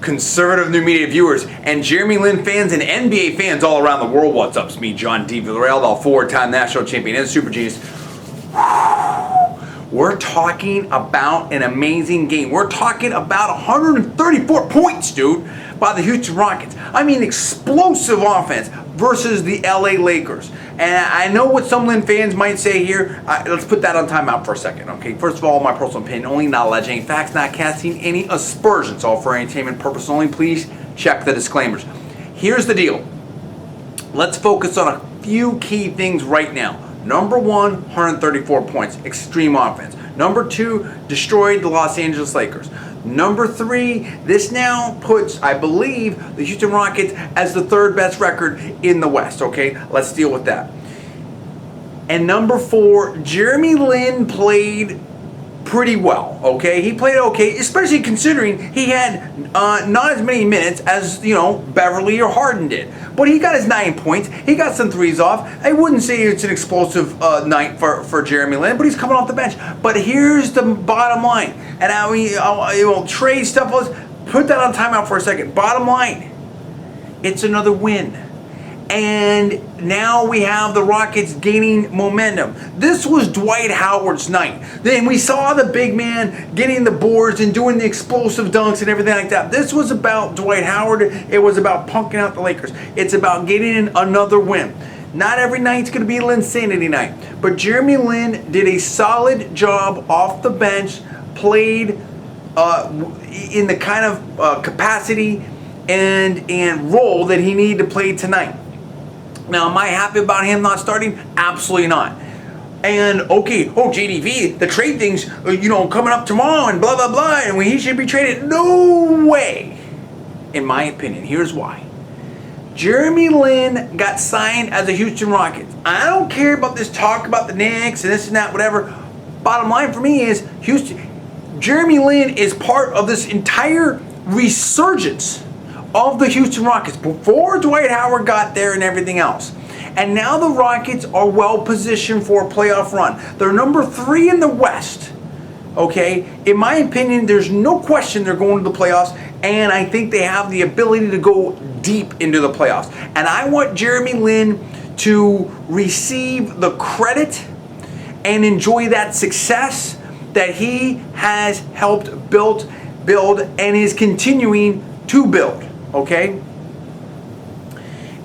conservative new media viewers, and Jeremy Lin fans and NBA fans all around the world. What's up? It's me, John D. Villarreal, the four-time national champion and super genius. We're talking about an amazing game. We're talking about 134 points, dude, by the Houston Rockets. I mean, explosive offense versus the LA Lakers. And I know what some Lin fans might say here. Let's put that on timeout for a second, okay? First of all, my personal opinion, only knowledge, any facts, not casting any aspersions, all for entertainment purpose only. Please check the disclaimers. Here's the deal. Let's focus on a few key things right now. Number one, 134 points, extreme offense. Number two, destroyed the Los Angeles Lakers. Number three, this now puts, I believe, the Houston Rockets as the third best record in the West, okay? Let's deal with that. And number four, Jeremy Lin played pretty well, okay? He played okay, especially considering he had not as many minutes as, Beverly or Harden did. But he got his 9 points. He got some threes off. I wouldn't say it's an explosive night for Jeremy Lin, but he's coming off the bench. But here's the bottom line. And I mean, trade stuff, let's put that on timeout for a second. Bottom line, it's another win. And now we have the Rockets gaining momentum. This was Dwight Howard's night. Then we saw the big man getting the boards and doing the explosive dunks and everything like that. This was about Dwight Howard. It was about punking out the Lakers. It's about getting another win. Not every night's going to be Linsanity night. But Jeremy Lin did a solid job off the bench, played in the kind of capacity and role that he needed to play tonight. Now, am I happy about him not starting? Absolutely not. And, JDV, the trade thing's, coming up tomorrow and blah, blah, blah, and he should be traded. No way, in my opinion. Here's why. Jeremy Lin got signed as a Houston Rockets. I don't care about this talk about the Knicks and this and that, whatever. Bottom line for me is Jeremy Lin is part of this entire resurgence of the Houston Rockets before Dwight Howard got there and everything else. And now the Rockets are well positioned for a playoff run. They're number 3 in the West. Okay? In my opinion, there's no question they're going to the playoffs, and I think they have the ability to go deep into the playoffs. And I want Jeremy Lin to receive the credit and enjoy that success that he has helped build and is continuing to build. Okay?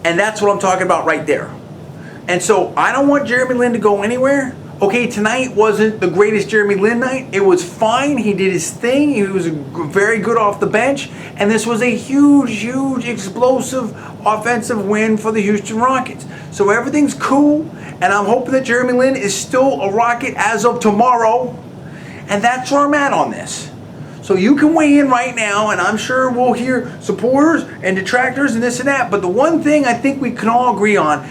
And that's what I'm talking about right there. And so I don't want Jeremy Lin to go anywhere. Okay, tonight wasn't the greatest Jeremy Lin night. It was fine. He did his thing. He was very good off the bench. And this was a huge, explosive offensive win for the Houston Rockets. So everything's cool. And I'm hoping that Jeremy Lin is still a Rocket as of tomorrow. And that's where I'm at on this. So you can weigh in right now, and I'm sure we'll hear supporters and detractors and this and that. But the one thing I think we can all agree on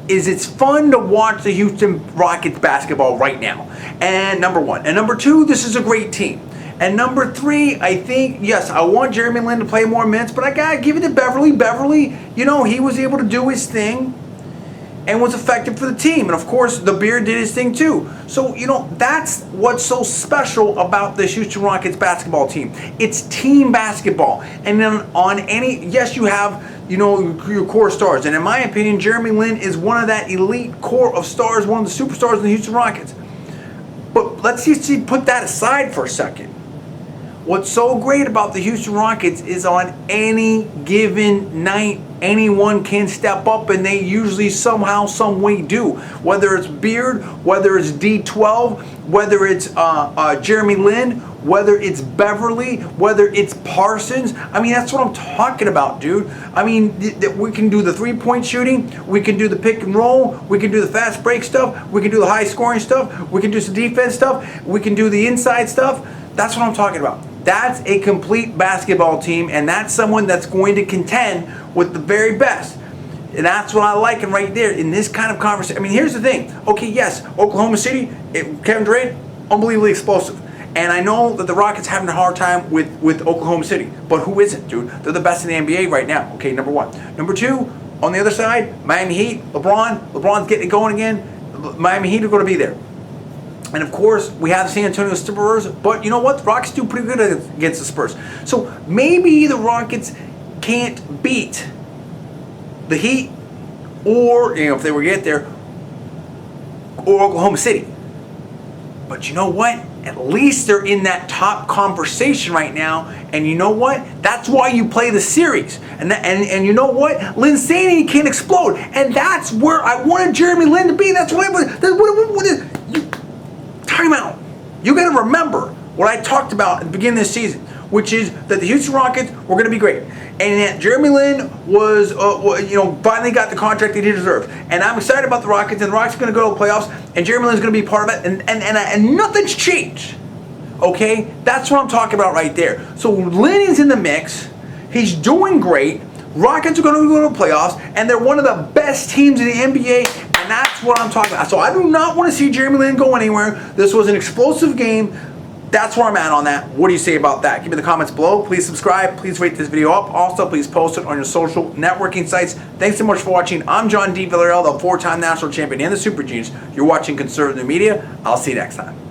is it's fun to watch the Houston Rockets basketball right now. And number one. And number two, this is a great team. And number three, I think, yes, I want Jeremy Lin to play more minutes, but I got to give it to Beverly. Beverly, he was able to do his thing and was effective for the team. And of course, the Beard did his thing too. So, that's what's so special about this Houston Rockets basketball team. It's team basketball. And then yes, you have, your core stars. And in my opinion, Jeremy Lin is one of that elite core of stars, one of the superstars in the Houston Rockets. But let's just put that aside for a second. What's so great about the Houston Rockets is on any given night, anyone can step up, and they usually somehow, some way do. Whether it's Beard, whether it's D12, whether it's Jeremy Lin, whether it's Beverly, whether it's Parsons. I mean, that's what I'm talking about, dude. I mean, we can do the three-point shooting. We can do the pick and roll. We can do the fast break stuff. We can do the high-scoring stuff. We can do some defense stuff. We can do the inside stuff. That's what I'm talking about. That's a complete basketball team, and that's someone that's going to contend with the very best. And that's what I like right there in this kind of conversation. I mean, here's the thing. Okay, yes, Oklahoma City, Kevin Durant, unbelievably explosive. And I know that the Rockets having a hard time with Oklahoma City. But who isn't, dude? They're the best in the NBA right now. Okay, number one. Number two, on the other side, Miami Heat, LeBron's getting it going again. Miami Heat are going to be there. And of course, we have San Antonio Spurs, but you know what? The Rockets do pretty good against the Spurs. So maybe the Rockets can't beat the Heat, or if they were to get there, or Oklahoma City. But you know what? At least they're in that top conversation right now. And you know what? That's why you play the series. And you know what? Linsanity can explode. And that's where I wanted Jeremy Lin to be. That's what time out. You got to remember what I talked about at the beginning of this season, which is that the Houston Rockets were going to be great, and that Jeremy Lin was, finally got the contract that he deserved. And I'm excited about the Rockets, and the Rockets are going to go to the playoffs, and Jeremy Lin's going to be part of it, and nothing's changed. Okay, that's what I'm talking about right there. So Lin is in the mix. He's doing great. Rockets are going to go to the playoffs, and they're one of the best teams in the NBA. And that's what I'm talking about. So I do not want to see Jeremy Lin go anywhere. This was an explosive game. That's where I'm at on that. What do you say about that? Give me the comments below. Please subscribe. Please rate this video up. Also, please post it on your social networking sites. Thanks so much for watching. I'm John D. Villarreal, the 4-time national champion and the Super Genius. You're watching Conservative Media. I'll see you next time.